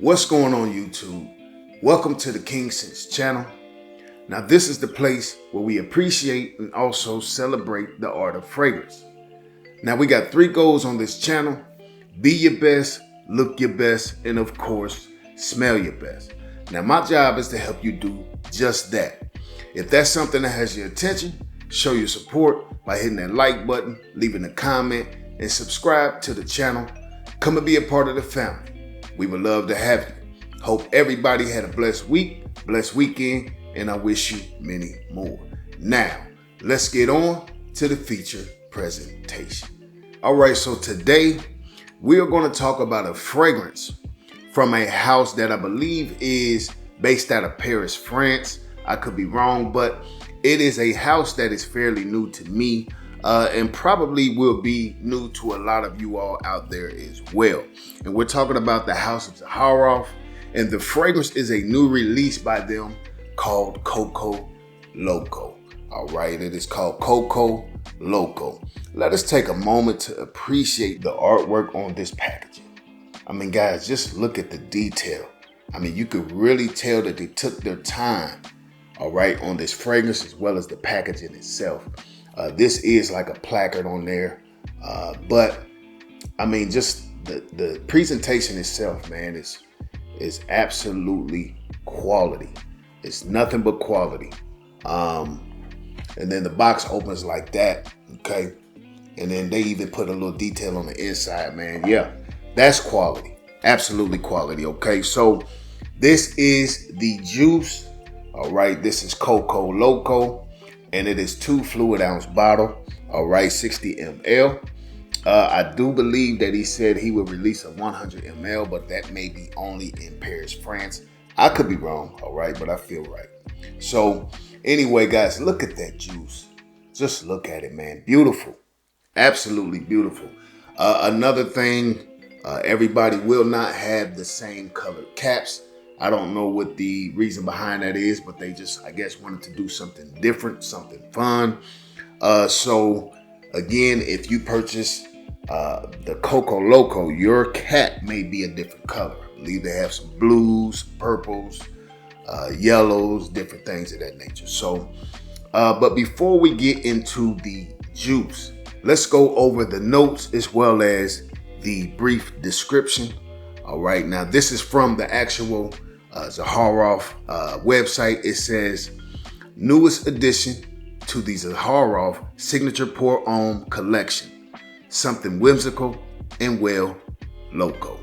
What's going on, YouTube? Welcome to the King Sense channel. Now, this is the place where we appreciate and also celebrate the art of fragrance. Now, we got 3 goals on this channel: be your best, look your best, and of course, smell your best. Now, my job is to help you do just that. If that's something that has your attention, show your support by hitting that like button, leaving a comment, and subscribe to the channel. Come and be a part of the family. We would love to have you. Hope everybody had a blessed week, blessed weekend, and I wish you many more. Now, let's get on to the feature presentation. All right, so today we are going to talk about a fragrance from a house that I believe is based out of Paris, France. I could be wrong, but it is a house that is fairly new to me. And probably will be new to a lot of you all out there as well. And we're talking about the house of Zaharoff, and the fragrance is a new release by them called CocoLoco. All right, it is called CocoLoco. Let us take a moment to appreciate the artwork on this packaging. I mean, guys, just look at the detail. I mean, you could really tell that they took their time, all right, on this fragrance as well as the packaging itself. This is like a placard on there, but I mean, just the presentation itself, man, is absolutely quality. It's nothing but quality. And then the box opens like that, okay? And then they even put a little detail on the inside, man. Yeah, that's quality, absolutely quality, okay? So this is the juice, all right? This is CocoLoco. And it is 2 fluid ounce bottle, all right, 60 ml. I do believe that he said he would release a 100 ml, but that may be only in Paris, France. I could be wrong, all right, but I feel right. So anyway, guys, look at that juice. Just look at it, man. Beautiful, absolutely beautiful. Another thing, everybody will not have the same colored caps. I don't know what the reason behind that is, but they just, I guess, wanted to do something different, something fun. So again, if you purchase the CocoLoco, your cap may be a different color. I believe they have some blues, purples, yellows, different things of that nature. So, but before we get into the juice, let's go over the notes as well as the brief description. All right, now this is from the actual Zaharoff website. It says, newest addition to the Zaharoff signature pour homme collection, something whimsical and well loco.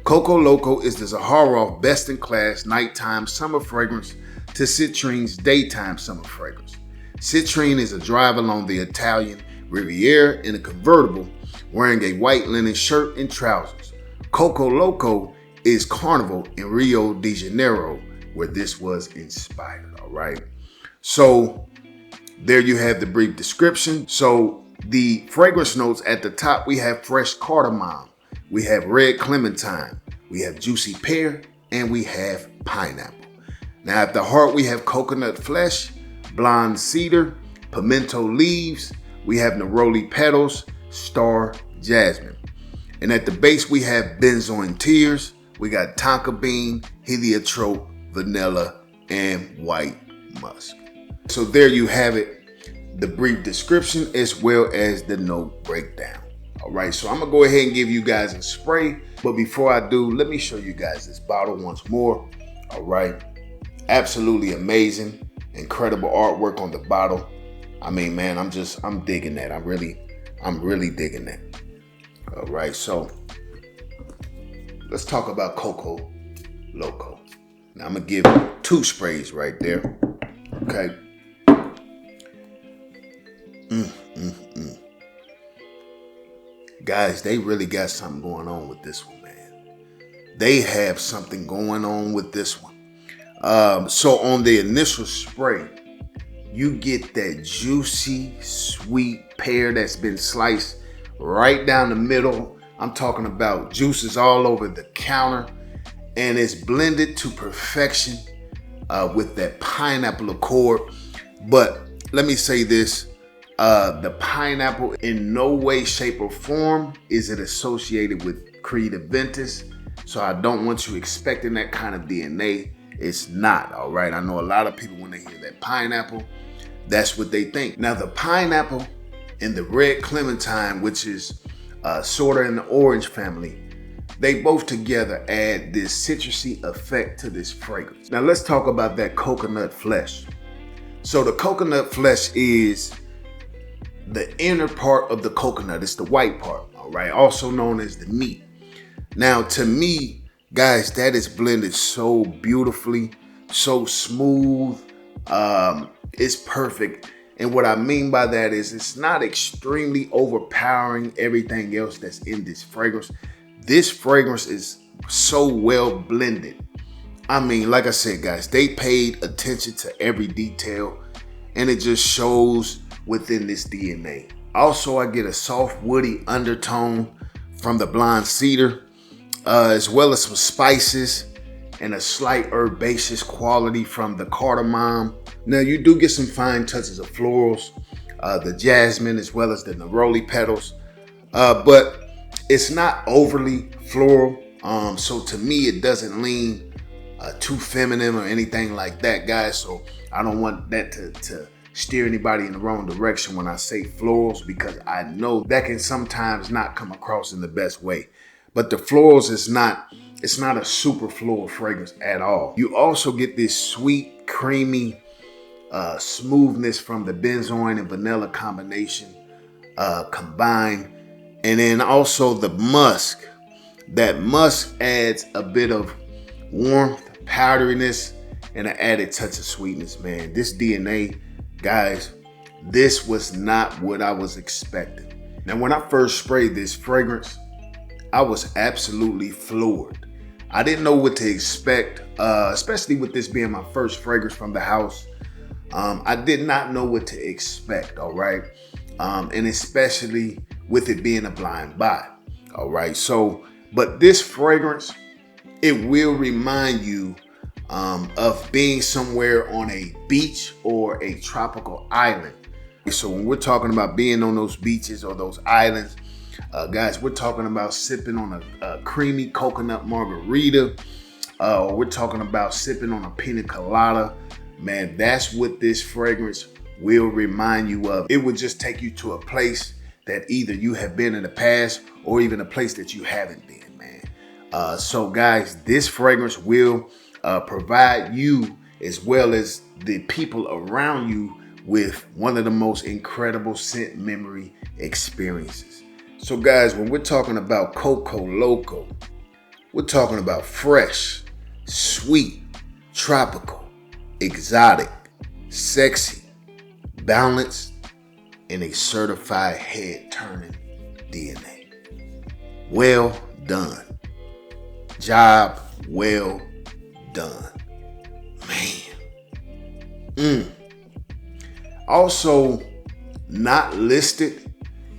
CocoLoco is the Zaharoff best-in-class nighttime summer fragrance to Citrine's daytime summer fragrance. Citrine is a drive along the Italian Riviera in a convertible, wearing a white linen shirt and trousers. CocoLoco is Carnival in Rio de Janeiro, where this was inspired, all right? So there you have the brief description. So the fragrance notes at the top, we have fresh cardamom, we have red clementine, we have juicy pear, and we have pineapple. Now at the heart, we have coconut flesh, blonde cedar, pimento leaves, we have neroli petals, star jasmine. And at the base, we have benzoin tears, we got tonka bean, heliotrope, vanilla, and white musk. So there you have it, the brief description as well as the note breakdown. All right, so I'm gonna go ahead and give you guys a spray. But before I do, let me show you guys this bottle once more. All right, absolutely amazing, incredible artwork on the bottle. I mean, man, I'm digging that. I'm really digging that. All right, so let's talk about CocoLoco. Now I'm gonna give 2 sprays right there. Okay. Guys, they really got something going on with this one, man. They have something going on with this one. So on the initial spray, you get that juicy, sweet pear that's been sliced right down the middle. I'm talking about juices all over the counter, and it's blended to perfection with that pineapple accord. But let me say this, the pineapple in no way, shape, or form is it associated with Creed Aventus. So I don't want you expecting that kind of DNA. It's not, all right? I know a lot of people, when they hear that pineapple, that's what they think. Now, the pineapple and the red clementine, which is sort of in the orange family, they both together add this citrusy effect to this fragrance. Now, let's talk about that coconut flesh. So the coconut flesh is the inner part of the coconut. It's the white part, all right? Also known as the meat. Now, to me, guys, that is blended so beautifully, so smooth. It's perfect. And what I mean by that is it's not extremely overpowering everything else that's in this fragrance. This fragrance is so well blended. I mean, like I said, guys, they paid attention to every detail, and it just shows within this DNA. Also, I get a soft woody undertone from the blonde cedar, as well as some spices and a slight herbaceous quality from the cardamom. Now, you do get some fine touches of florals, the jasmine, as well as the neroli petals, but it's not overly floral. So to me, it doesn't lean too feminine or anything like that, guys. So I don't want that to steer anybody in the wrong direction when I say florals, because I know that can sometimes not come across in the best way. But the florals it's not a super floral fragrance at all. You also get this sweet, creamy smoothness from the benzoin and vanilla combination combined. And then also the musk. That musk adds a bit of warmth, powderiness, and an added touch of sweetness, man. This DNA, guys, this was not what I was expecting. Now, when I first sprayed this fragrance, I was absolutely floored. I didn't know what to expect, especially with this being my first fragrance from the house. I did not know what to expect, all right? And especially with it being a blind buy, all right? So, but this fragrance, it will remind you of being somewhere on a beach or a tropical island. So when we're talking about being on those beaches or those islands, guys, we're talking about sipping on a creamy coconut margarita. We're talking about sipping on a pina colada. Man, that's what this fragrance will remind you of. It would just take you to a place that either you have been in the past or even a place that you haven't been, man. So guys, this fragrance will provide you as well as the people around you with one of the most incredible scent memory experiences. So guys, when we're talking about CocoLoco, we're talking about fresh, sweet, tropical, exotic, sexy, balanced, and a certified head-turning DNA. Well done. Job well done. Man. Also, not listed,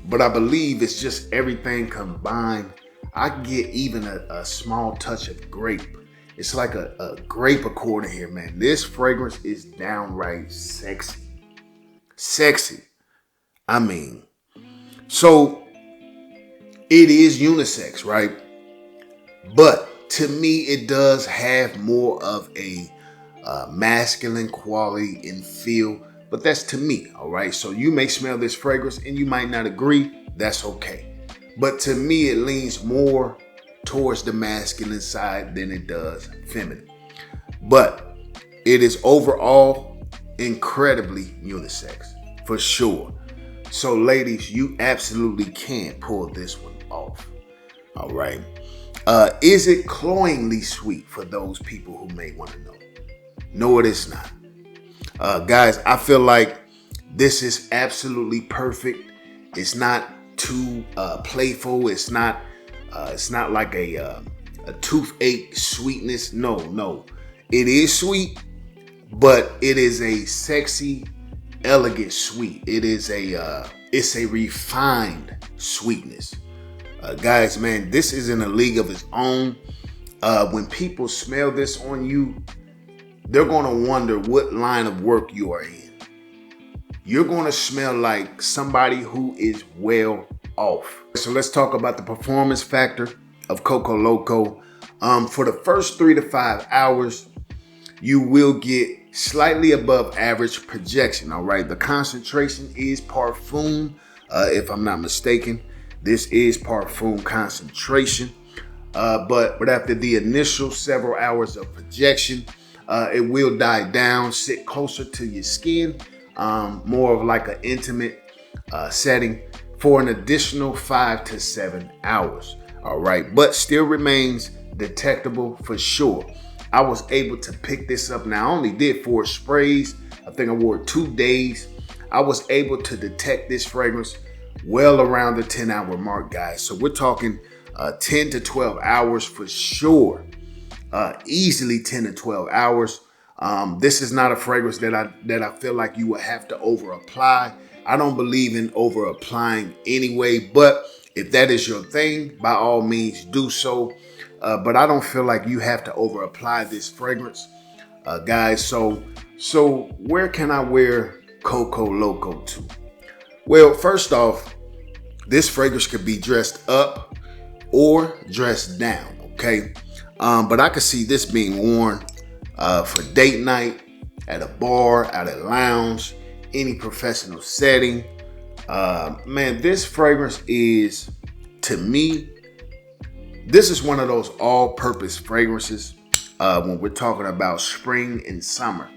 but I believe it's just everything combined. I get even a small touch of grape. It's like a grape accord in here, man. This fragrance is downright sexy. Sexy. I mean, so it is unisex, right? But to me, it does have more of a masculine quality and feel. But that's to me, all right? So you may smell this fragrance and you might not agree. That's okay. But to me, it leans more towards the masculine side than it does feminine. But it is overall incredibly unisex, for sure. So ladies, you absolutely can pull this one off, all right? Is it cloyingly sweet for those people who may want to know? No, it is not. Guys, I feel like this is absolutely perfect. It's not too playful. It's not like a toothache sweetness. No. It is sweet, but it is a sexy, elegant sweet. It's a refined sweetness. Guys, man, this is in a league of its own. When people smell this on you, they're going to wonder what line of work you are in. You're going to smell like somebody who is well off. So let's talk about the performance factor of CocoLoco. For the first 3 to 5 hours, you will get slightly above average projection. All right. The concentration is parfum. If I'm not mistaken, this is parfum concentration. But after the initial several hours of projection, it will die down, sit closer to your skin, more of like an intimate setting for an additional 5 to 7 hours. All right. But still remains detectable for sure. I was able to pick this up. Now, I only did 4 sprays. I think I wore it 2 days. I was able to detect this fragrance well around the 10-hour mark, guys. So we're talking 10 to 12 hours for sure. Easily 10 to 12 hours. This is not a fragrance that I feel like you will have to over apply. I don't believe in over applying anyway, but if that is your thing, by all means do so. But I don't feel like you have to over apply this fragrance, guys. So where can I wear CocoLoco to? Well, first off, this fragrance could be dressed up or dressed down, okay? But I could see this being worn for date night, at a bar, at a lounge, any professional setting. Man, this fragrance is, to me, this is one of those all-purpose fragrances when we're talking about spring and summer.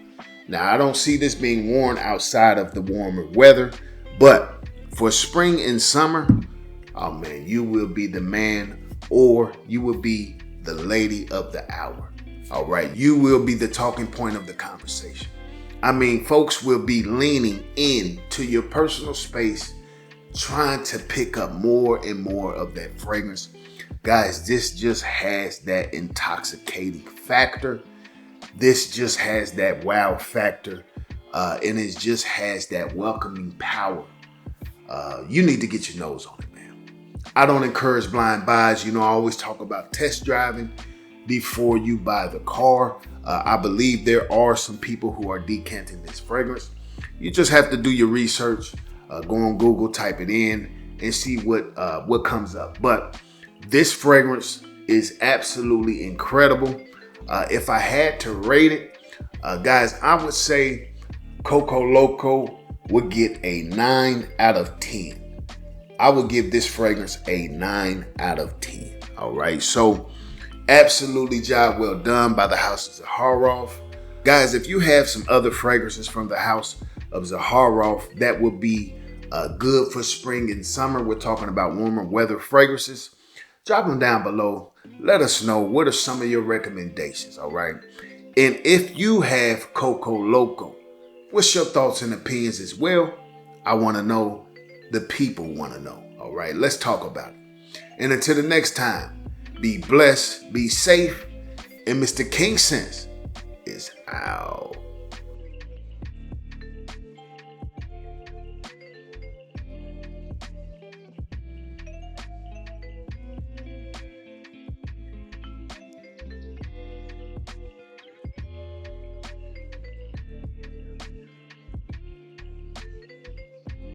Now, I don't see this being worn outside of the warmer weather, but for spring and summer, oh man, you will be the man or you will be the lady of the hour. All right, you will be the talking point of the conversation. I mean, folks will be leaning into your personal space, trying to pick up more and more of that fragrance. Guys, this just has that intoxicating factor. This just has that wow factor. And it just has that welcoming power. You need to get your nose on it, man. I don't encourage blind buys. You know, I always talk about test driving before you buy the car. I believe there are some people who are decanting this fragrance. You just have to do your research. Go on Google, type it in, and see what comes up. But this fragrance is absolutely incredible. If I had to rate it, guys, I would say CocoLoco would get a 9 out of 10. I would give this fragrance a 9 out of 10. All right. So absolutely job well done by the house of Zaharoff. Guys, if you have some other fragrances from the house of Zaharoff that would be good for spring and summer, we're talking about warmer weather fragrances, drop them down below. Let us know what are some of your recommendations, all right? And if you have CocoLoco, what's your thoughts and opinions as well? I want to know. The people want to know, all right? Let's talk about it. And until the next time, be blessed, be safe, and Mr. King Sense is out.